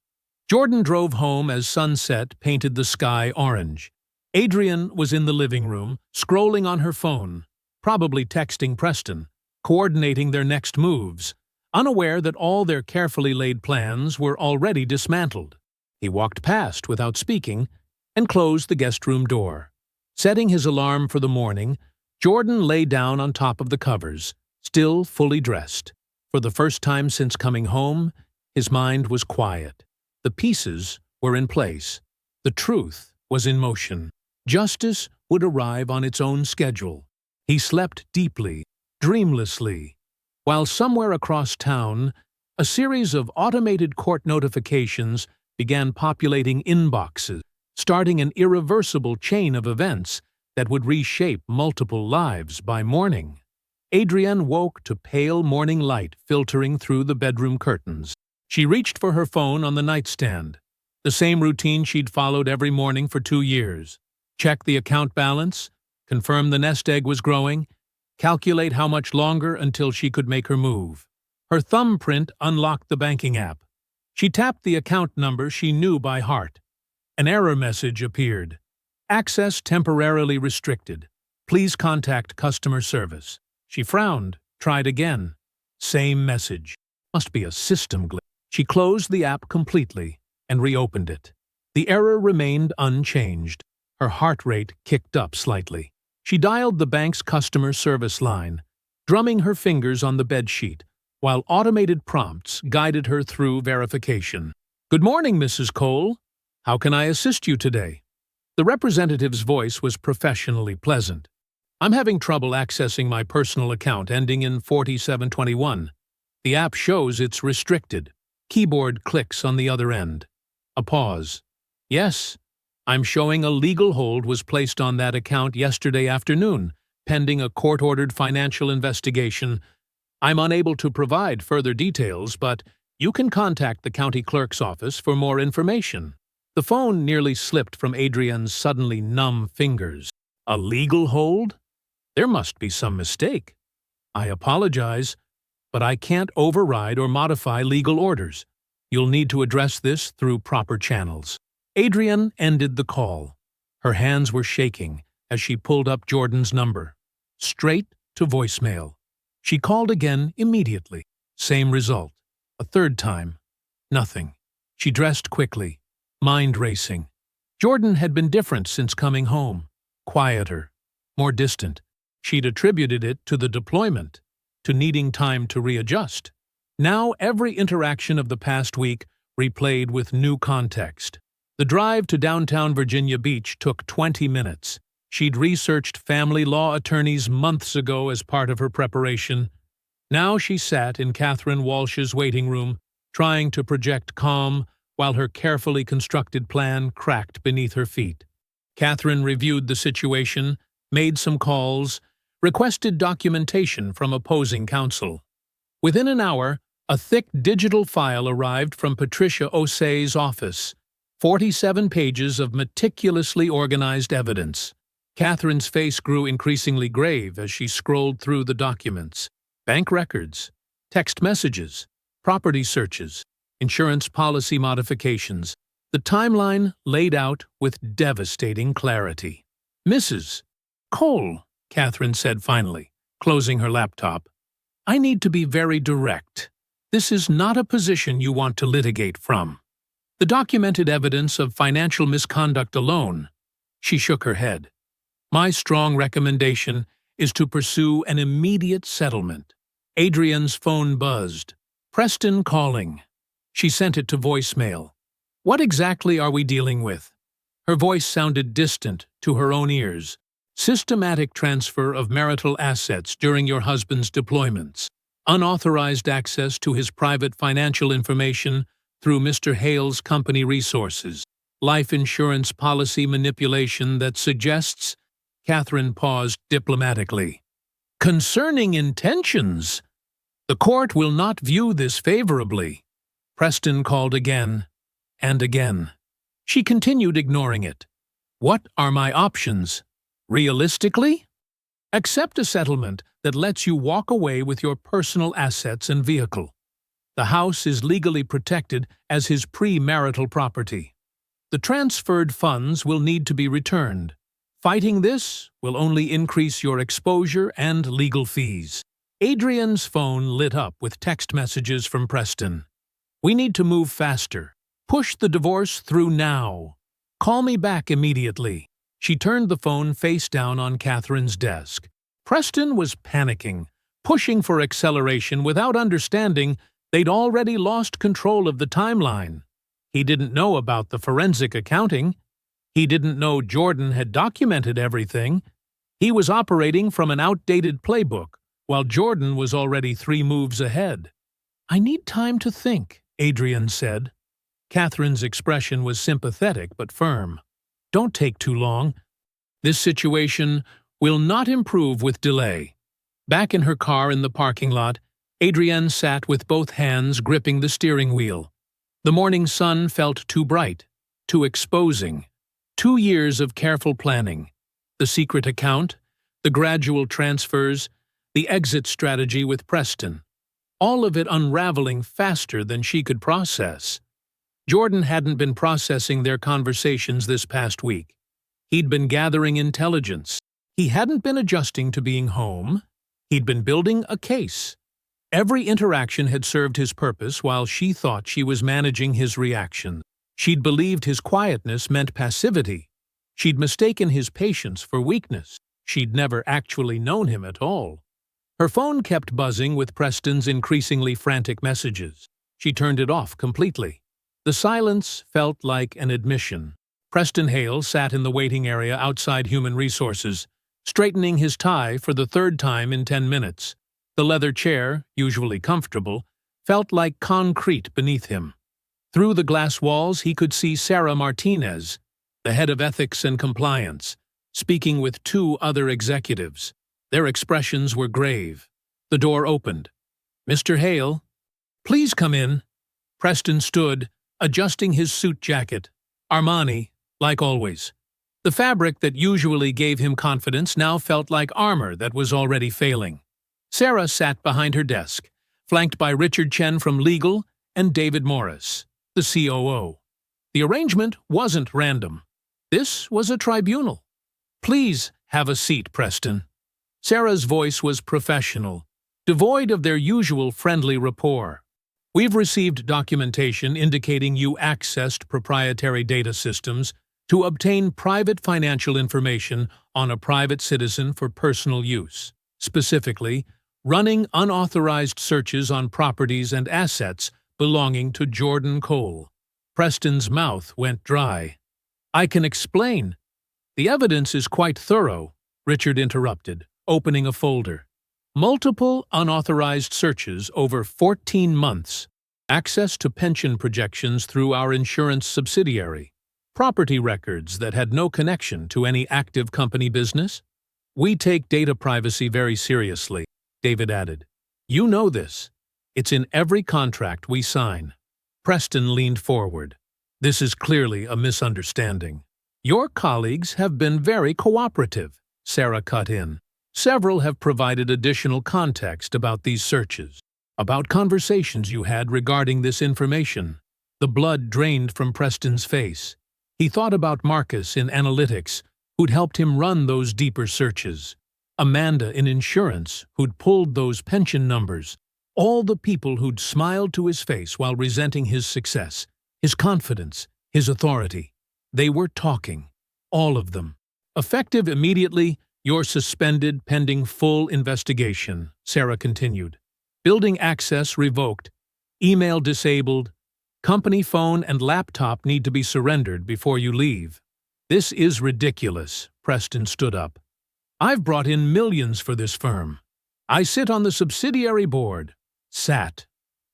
Jordan drove home as sunset painted the sky orange. Adrian was in the living room, scrolling on her phone, probably texting Preston, coordinating their next moves, unaware that all their carefully laid plans were already dismantled. He walked past without speaking and closed the guest room door. Setting his alarm for the morning, Jordan lay down on top of the covers, still fully dressed. For the first time since coming home, his mind was quiet. The pieces were in place. The truth was in motion. Justice would arrive on its own schedule. He slept deeply, dreamlessly, while somewhere across town, A series of automated court notifications began populating inboxes, starting an irreversible chain of events that would reshape multiple lives by morning. Adrienne woke to pale morning light filtering through the bedroom curtains. She reached for her phone on the nightstand, the same routine she'd followed every morning for 2 years. Check the account balance, confirm the nest egg was growing, calculate how much longer until she could make her move. Her thumbprint unlocked the banking app. She tapped the account number she knew by heart. An error message appeared. Access temporarily restricted. Please contact customer service. She frowned, tried again. Same message. Must be a system glitch. She closed the app completely and reopened it. The error remained unchanged. Her heart rate kicked up slightly. She dialed the bank's customer service line, drumming her fingers on the bedsheet, while automated prompts guided her through verification. "Good morning, Mrs. Cole. How can I assist you today?" The representative's voice was professionally pleasant. "I'm having trouble accessing my personal account ending in 4721. The app shows it's restricted." Keyboard clicks on the other end. A pause. "Yes, I'm showing a legal hold was placed on that account yesterday afternoon, pending a court-ordered financial investigation. I'm unable to provide further details, but you can contact the county clerk's office for more information." The phone nearly slipped from Adrienne's suddenly numb fingers. "A legal hold? There must be some mistake. I apologize, but I can't override or modify legal orders. You'll need to address this through proper channels." Adrienne ended the call. Her hands were shaking as she pulled up Jordan's number. Straight to voicemail. She called again immediately. Same result. A third time. Nothing. She dressed quickly, mind racing. Jordan had been different since coming home. Quieter. More distant. She'd attributed it to the deployment, to needing time to readjust. Now every interaction of the past week replayed with new context. The drive to downtown Virginia Beach took 20 minutes. She'd researched family law attorneys months ago as part of her preparation. Now she sat in Catherine Walsh's waiting room, trying to project calm while her carefully constructed plan cracked beneath her feet. Catherine reviewed the situation, made some calls, requested documentation from opposing counsel. Within an hour, a thick digital file arrived from Patricia Osei's office, 47 pages of meticulously organized evidence. Catherine's face grew increasingly grave as she scrolled through the documents. Bank records, text messages, property searches, insurance policy modifications. The timeline laid out with devastating clarity. "Mrs. Cole," Catherine said finally, closing her laptop, "I need to be very direct. This is not a position you want to litigate from. The documented evidence of financial misconduct alone." She shook her head. "My strong recommendation is to pursue an immediate settlement." Adrienne's phone buzzed. "Preston calling." She sent it to voicemail. "What exactly are we dealing with?" Her voice sounded distant to her own ears. "Systematic transfer of marital assets during your husband's deployments. Unauthorized access to his private financial information through Mr. Hale's company resources. Life insurance policy manipulation that suggests—" Catherine paused diplomatically. "Concerning intentions, the court will not view this favorably." Preston called again and again. She continued ignoring it. "What are my options? Realistically? Accept a settlement that lets you walk away with your personal assets and vehicle. The house is legally protected as his premarital property. The transferred funds will need to be returned. Fighting this will only increase your exposure and legal fees." Adrienne's phone lit up with text messages from Preston. "We need to move faster. Push the divorce through now. Call me back immediately." She turned the phone face down on Catherine's desk. Preston was panicking, pushing for acceleration without understanding they'd already lost control of the timeline. He didn't know about the forensic accounting. He didn't know Jordan had documented everything. He was operating from an outdated playbook, while Jordan was already 3 moves ahead. "I need time to think," Adrienne said. Catherine's expression was sympathetic but firm. "Don't take too long. This situation will not improve with delay." Back in her car in the parking lot, Adrienne sat with both hands gripping the steering wheel. The morning sun felt too bright, too exposing. 2 years of careful planning. The secret account, the gradual transfers, the exit strategy with Preston. All of it unraveling faster than she could process. Jordan hadn't been processing their conversations this past week. He'd been gathering intelligence. He hadn't been adjusting to being home. He'd been building a case. Every interaction had served his purpose while she thought she was managing his reaction. She'd believed his quietness meant passivity. She'd mistaken his patience for weakness. She'd never actually known him at all. Her phone kept buzzing with Preston's increasingly frantic messages. She turned it off completely. The silence felt like an admission. Preston Hale sat in the waiting area outside Human Resources, straightening his tie for the 3rd time in 10 minutes. The leather chair, usually comfortable, felt like concrete beneath him. Through the glass walls he could see Sarah Martinez, the head of ethics and compliance, speaking with 2 other executives. Their expressions were grave. The door opened. "Mr. Hale?" "Please come in." Preston stood, adjusting his suit jacket. Armani, like always. The fabric that usually gave him confidence now felt like armor that was already failing. Sarah sat behind her desk, flanked by Richard Chen from Legal and David Morris, the COO. The arrangement wasn't random. This was a tribunal. "Please have a seat, Preston." Sarah's voice was professional, devoid of their usual friendly rapport. "We've received documentation indicating you accessed proprietary data systems to obtain private financial information on a private citizen for personal use, specifically, running unauthorized searches on properties and assets belonging to Jordan Cole." Preston's mouth went dry. "I can explain." "The evidence is quite thorough," Richard interrupted, opening a folder. "Multiple unauthorized searches over 14 months. Access to pension projections through our insurance subsidiary. Property records that had no connection to any active company business. We take data privacy very seriously," David added. "You know this. It's in every contract we sign." Preston leaned forward. "This is clearly a misunderstanding." "Your colleagues have been very cooperative," Sarah cut in. "Several have provided additional context about these searches, about conversations you had regarding this information." The blood drained from Preston's face. He thought about Marcus in analytics, who'd helped him run those deeper searches. Amanda in insurance, who'd pulled those pension numbers. All the people who'd smiled to his face while resenting his success, his confidence, his authority. They were talking. All of them. "Effective immediately, you're suspended pending full investigation," Sarah continued. "Building access revoked. Email disabled. Company phone and laptop need to be surrendered before you leave." "This is ridiculous," Preston stood up. "I've brought in millions for this firm. I sit on the subsidiary board." "Sat,"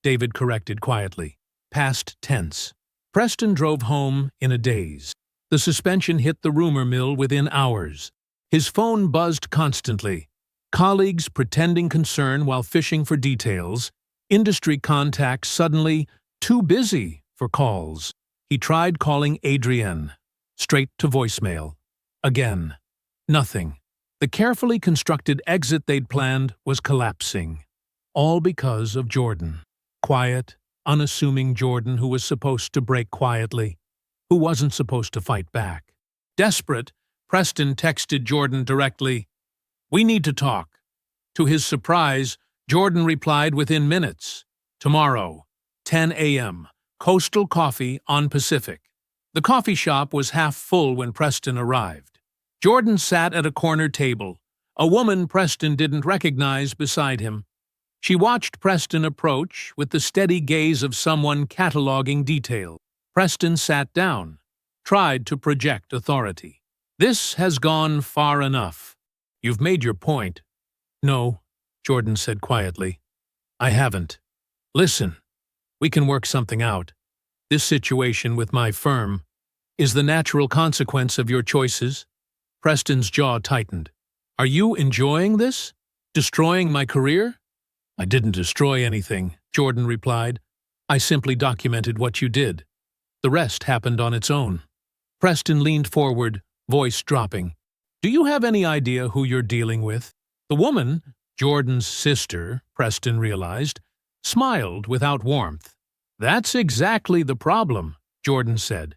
David corrected quietly. Past tense. Preston drove home in a daze. The suspension hit the rumor mill within hours. His phone buzzed constantly. Colleagues pretending concern while fishing for details. Industry contacts suddenly too busy for calls. He tried calling Adrienne. Straight to voicemail. Again. Nothing. The carefully constructed exit they'd planned was collapsing. All because of Jordan. Quiet, unassuming Jordan who was supposed to break quietly, who wasn't supposed to fight back. Desperate, Preston texted Jordan directly, "We need to talk." To his surprise, Jordan replied within minutes. "Tomorrow, 10 a.m., Coastal Coffee on Pacific." The coffee shop was half full when Preston arrived. Jordan sat at a corner table, a woman Preston didn't recognize beside him. She watched Preston approach with the steady gaze of someone cataloging detail. Preston sat down, tried to project authority. "This has gone far enough. You've made your point." "No," Jordan said quietly. "I haven't." Listen, we can work something out. This situation with my firm is the natural consequence of your choices. Preston's jaw tightened. Are you enjoying this? Destroying my career? I didn't destroy anything, Jordan replied. I simply documented what you did. The rest happened on its own. Preston leaned forward, voice dropping. Do you have any idea who you're dealing with? The woman, Jordan's sister, Preston realized, smiled without warmth. That's exactly the problem, Jordan said.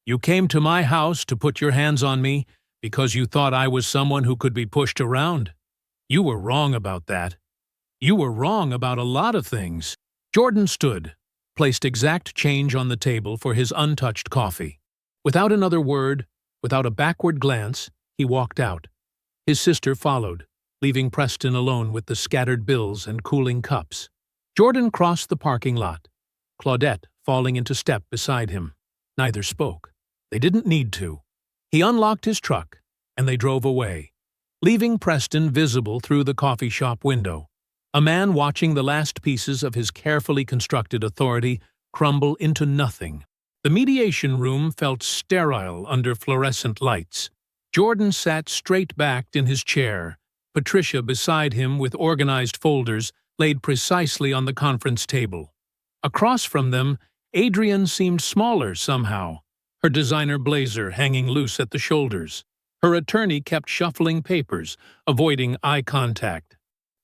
You came to my house to put your hands on me because you thought I was someone who could be pushed around. You were wrong about that. You were wrong about a lot of things. Jordan stood, placed exact change on the table for his untouched coffee. Without another word, without a backward glance, he walked out. His sister followed, leaving Preston alone with the scattered bills and cooling cups. Jordan crossed the parking lot, Claudette falling into step beside him. Neither spoke. They didn't need to. He unlocked his truck, and they drove away, leaving Preston visible through the coffee shop window, a man watching the last pieces of his carefully constructed authority crumble into nothing. The mediation room felt sterile under fluorescent lights. Jordan sat straight-backed in his chair, Patricia beside him with organized folders laid precisely on the conference table. Across from them, Adrienne seemed smaller somehow, her designer blazer hanging loose at the shoulders. Her attorney kept shuffling papers, avoiding eye contact.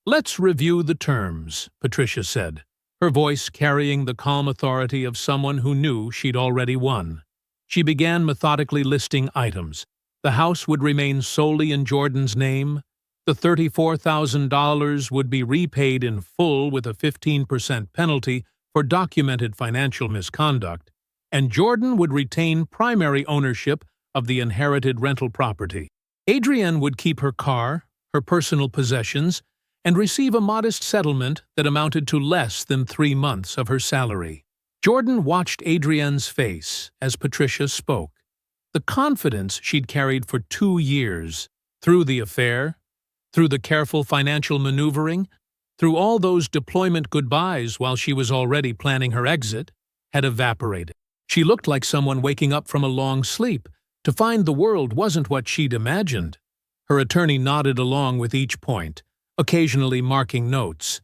Let's review the terms, Patricia said, her voice carrying the calm authority of someone who knew she'd already won. She began methodically listing items. The house would remain solely in Jordan's name. The $34,000 would be repaid in full with a 15% penalty for documented financial misconduct, and Jordan would retain primary ownership of the inherited rental property. Adrienne would keep her car, her personal possessions, and receive a modest settlement that amounted to less than 3 months of her salary. Jordan watched Adrienne's face as Patricia spoke. The confidence she'd carried for 2 years, through the affair, through the careful financial maneuvering, through all those deployment goodbyes while she was already planning her exit, had evaporated. She looked like someone waking up from a long sleep to find the world wasn't what she'd imagined. Her attorney nodded along with each point, occasionally marking notes.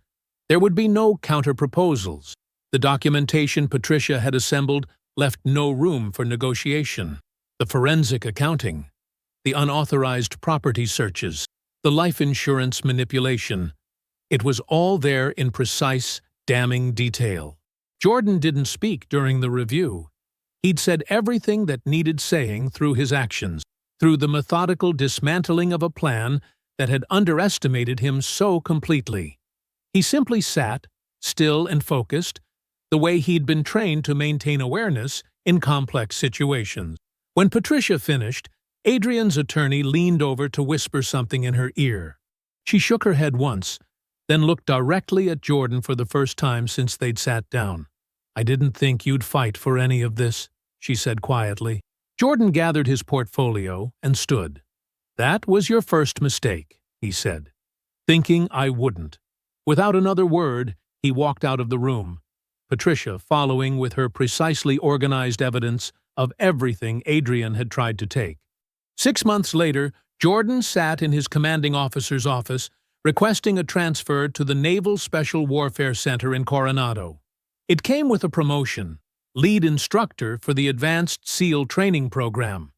There would be no counter-proposals. The documentation Patricia had assembled left no room for negotiation. The forensic accounting, the unauthorized property searches, the life insurance manipulation. It was all there in precise, damning detail. Jordan didn't speak during the review. He'd said everything that needed saying through his actions, through the methodical dismantling of a plan that had underestimated him so completely. He simply sat, still and focused, the way he'd been trained to maintain awareness in complex situations. When Patricia finished, Adrienne's attorney leaned over to whisper something in her ear. She shook her head once, then looked directly at Jordan for the first time since they'd sat down. I didn't think you'd fight for any of this, she said quietly. Jordan gathered his portfolio and stood. That was your first mistake, he said. Thinking I wouldn't. Without another word, he walked out of the room, Patricia following with her precisely organized evidence of everything Adrienne had tried to take. 6 months later, Jordan sat in his commanding officer's office, requesting a transfer to the Naval Special Warfare Center in Coronado. It came with a promotion, lead instructor for the Advanced SEAL Training Program.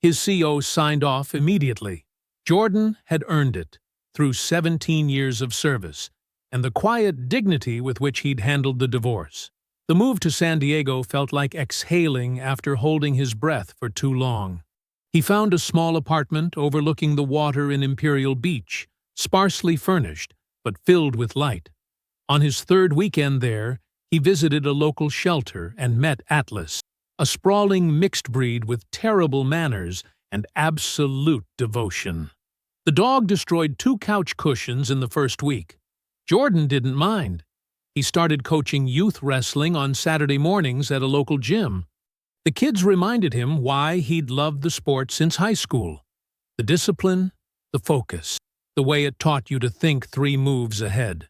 His CO signed off immediately. Jordan had earned it through 17 years of service and the quiet dignity with which he'd handled the divorce. The move to San Diego felt like exhaling after holding his breath for too long. He found a small apartment overlooking the water in Imperial Beach, sparsely furnished, but filled with light. On his 3rd weekend there, he visited a local shelter and met Atlas, a sprawling mixed breed with terrible manners and absolute devotion. The dog destroyed 2 couch cushions in the first week. Jordan didn't mind. He started coaching youth wrestling on Saturday mornings at a local gym. The kids reminded him why he'd loved the sport since high school. The discipline, the focus, the way it taught you to think 3 moves ahead.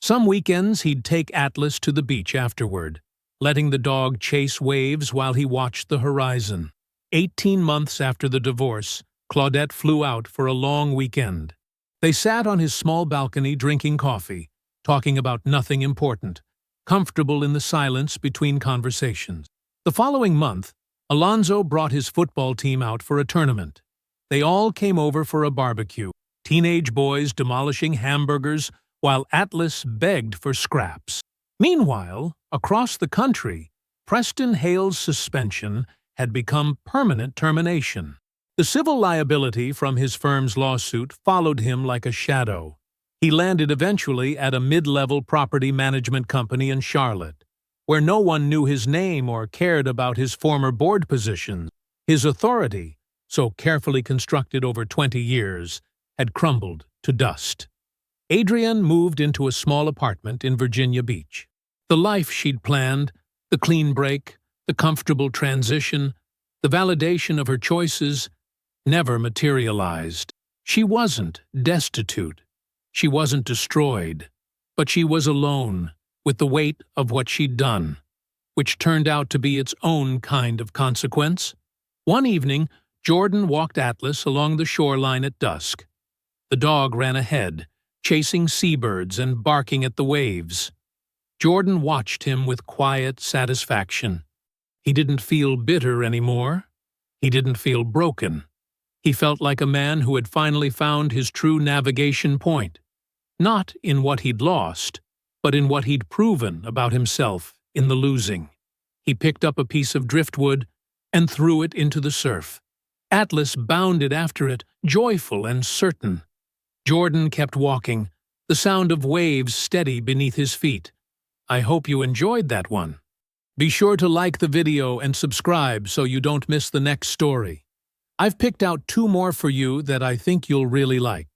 Some weekends he'd take Atlas to the beach afterward, letting the dog chase waves while he watched the horizon. 18 months after the divorce, Claudette flew out for a long weekend. They sat on his small balcony drinking coffee, talking about nothing important, comfortable in the silence between conversations. The following month, Alonzo brought his football team out for a tournament. They all came over for a barbecue, teenage boys demolishing hamburgers while Atlas begged for scraps. Meanwhile, across the country, Preston Hale's suspension had become permanent termination. The civil liability from his firm's lawsuit followed him like a shadow. He landed eventually at a mid-level property management company in Charlotte, where no one knew his name or cared about his former board positions. His authority, so carefully constructed over 20 years, had crumbled to dust. Adrienne moved into a small apartment in Virginia Beach. The life she'd planned, the clean break, the comfortable transition, the validation of her choices, never materialized. She wasn't destitute. She wasn't destroyed. But she was alone, with the weight of what she'd done, which turned out to be its own kind of consequence. One evening, Jordan walked Atlas along the shoreline at dusk. The dog ran ahead, chasing seabirds and barking at the waves. Jordan watched him with quiet satisfaction. He didn't feel bitter anymore. He didn't feel broken. He felt like a man who had finally found his true navigation point, not in what he'd lost, but in what he'd proven about himself in the losing. He picked up a piece of driftwood and threw it into the surf. Atlas bounded after it, joyful and certain. Jordan kept walking, the sound of waves steady beneath his feet. I hope you enjoyed that one. Be sure to like the video and subscribe so you don't miss the next story. I've picked out 2 more for you that I think you'll really like.